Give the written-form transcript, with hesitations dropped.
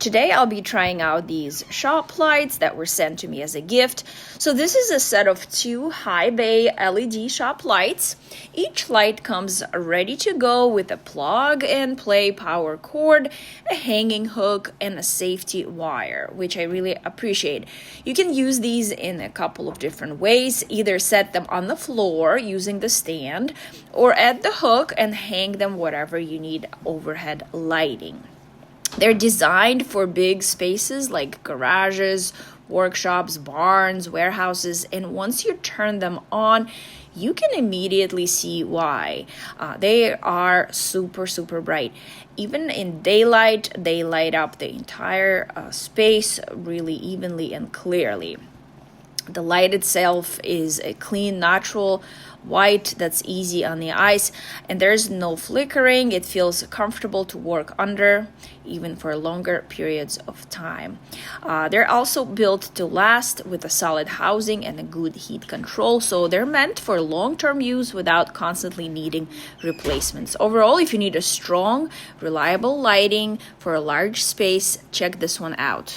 Today I'll be trying out these shop lights that were sent to me as a gift. So this is a set of 2 high bay LED shop lights. Each light comes ready to go with a plug and play power cord, a hanging hook, and a safety wire, which I really appreciate. You can use these in a couple of different ways. Either set them on the floor using the stand, or add the hook and hang them wherever you need overhead lighting. They're designed for big spaces like garages, workshops, barns, warehouses, and once you turn them on, you can immediately see why. They are super bright. Even in daylight, they light up the entire space really evenly and clearly. The light itself is a clean, natural white that's easy on the eyes, and there's no flickering. It feels comfortable to work under, even for longer periods of time. They're also built to last with a solid housing and a good heat control, so they're meant for long-term use without constantly needing replacements. Overall, if you need a strong, reliable lighting for a large space, check this one out.